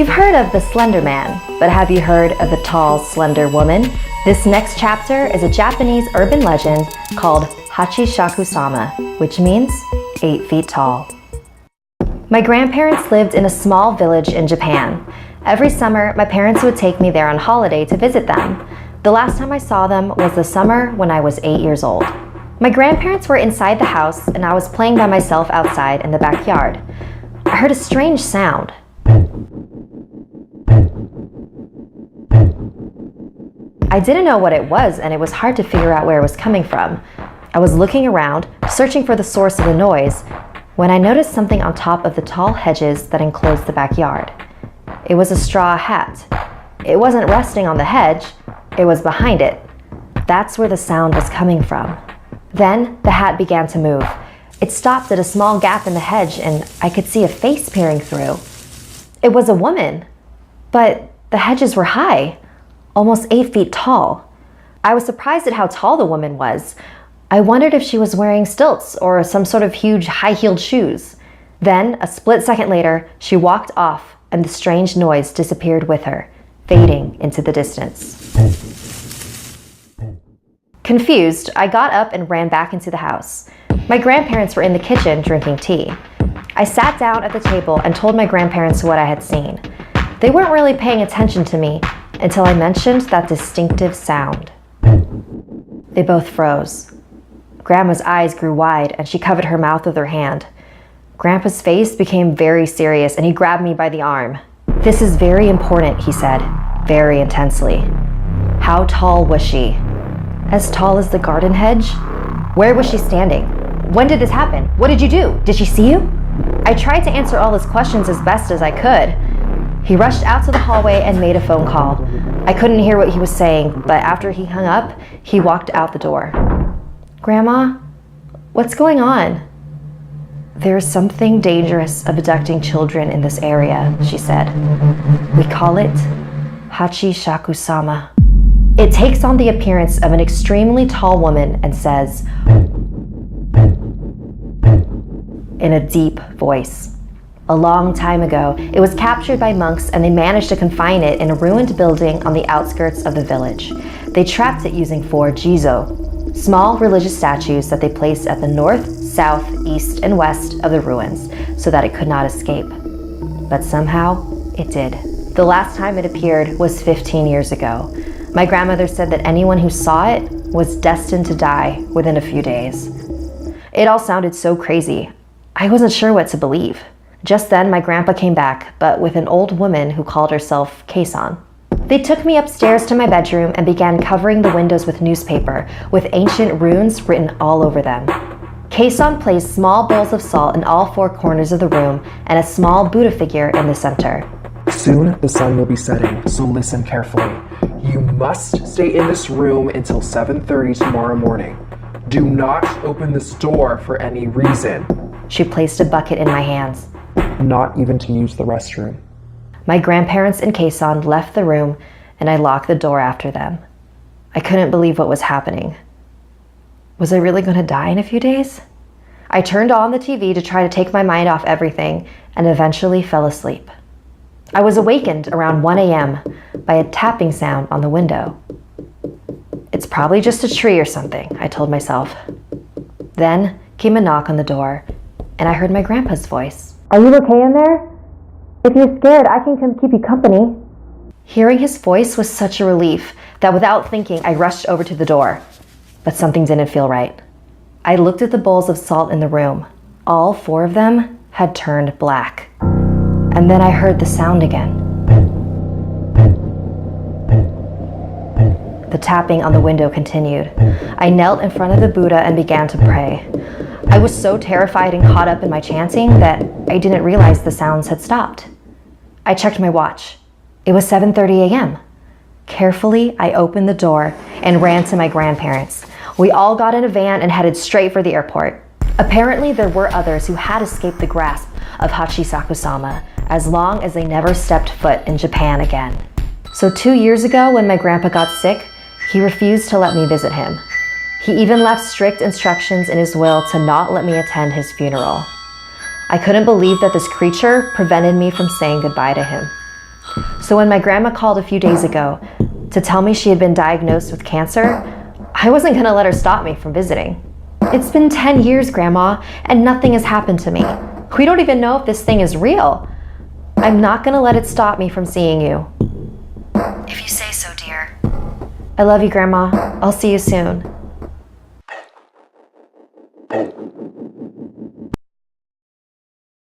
You've heard of the Slender Man, but have you heard of the tall, slender woman? This next chapter is a Japanese urban legend called Hachishakusama, which means 8 feet tall. My grandparents lived in a small village in Japan. Every summer, my parents would take me there on holiday to visit them. The last time I saw them was the summer when I was 8 years old. My grandparents were inside the house and I was playing by myself outside in the backyard. I heard a strange sound. I didn't know what it was and it was hard to figure out where it was coming from. I was looking around, searching for the source of the noise, when I noticed something on top of the tall hedges that enclosed the backyard. It was a straw hat. It wasn't resting on the hedge, it was behind it. That's where the sound was coming from. Then the hat began to move. It stopped at a small gap in the hedge and I could see a face peering through. It was a woman, but the hedges were high, almost 8 feet tall. I was surprised at how tall the woman was. I wondered if she was wearing stilts or some sort of huge high-heeled shoes. Then, a split second later, she walked off and the strange noise disappeared with her, fading into the distance. Confused, I got up and ran back into the house. My grandparents were in the kitchen drinking tea. I sat down at the table and told my grandparents what I had seen. They weren't really paying attention to me until I mentioned that distinctive sound. They both froze. Grandma's eyes grew wide and she covered her mouth with her hand. Grandpa's face became very serious and he grabbed me by the arm. "This is very important," he said, very intensely. "How tall was she?" "As tall as the garden hedge." "Where was she standing? When did this happen? What did you do? Did she see you?" I tried to answer all his questions as best as I could. He rushed out to the hallway and made a phone call. I couldn't hear what he was saying, but after he hung up, he walked out the door. "Grandma, what's going on?" "There is something dangerous abducting children in this area," she said. "We call it Hachishakusama. It takes on the appearance of an extremely tall woman and says, in a deep voice. A long time ago, it was captured by monks and they managed to confine it in a ruined building on the outskirts of the village. They trapped it using 4 jizo, small religious statues that they placed at the north, south, east, and west of the ruins so that it could not escape. But somehow, it did. The last time it appeared was 15 years ago. My grandmother said that anyone who saw it was destined to die within a few days. It all sounded so crazy. I wasn't sure what to believe. Just then, my grandpa came back, but with an old woman who called herself Keisan. They took me upstairs to my bedroom and began covering the windows with newspaper, with ancient runes written all over them. Keisan placed small bowls of salt in all 4 corners of the room and a small Buddha figure in the center. "Soon the sun will be setting, so listen carefully. You must stay in this room until 7:30 tomorrow morning. Do not open this door for any reason." She placed a bucket in my hands. "Not even to use the restroom." My grandparents and Keisan left the room and I locked the door after them. I couldn't believe what was happening. Was I really going to die in a few days? I turned on the TV to try to take my mind off everything and eventually fell asleep. I was awakened around 1 a.m. by a tapping sound on the window. "It's probably just a tree or something," I told myself. Then came a knock on the door and I heard my grandpa's voice. "Are you okay in there? If you're scared, I can come keep you company." Hearing his voice was such a relief that without thinking, I rushed over to the door. But something didn't feel right. I looked at the bowls of salt in the room. All 4 of them had turned black. And then I heard the sound again. The tapping on the window continued. I knelt in front of the Buddha and began to pray. I was so terrified and caught up in my chanting that I didn't realize the sounds had stopped. I checked my watch. It was 7:30 a.m. Carefully, I opened the door and ran to my grandparents. We all got in a van and headed straight for the airport. Apparently, there were others who had escaped the grasp of Hachishakusama as long as they never stepped foot in Japan again. So 2 years ago, when my grandpa got sick, he refused to let me visit him. He even left strict instructions in his will to not let me attend his funeral. I couldn't believe that this creature prevented me from saying goodbye to him. So when my grandma called a few days ago to tell me she had been diagnosed with cancer, I wasn't going to let her stop me from visiting. It's been 10 years, Grandma, and nothing has happened to me. We don't even know if this thing is real. I'm not going to let it stop me from seeing you. If you say so, dear. I love you, Grandma. I'll see you soon.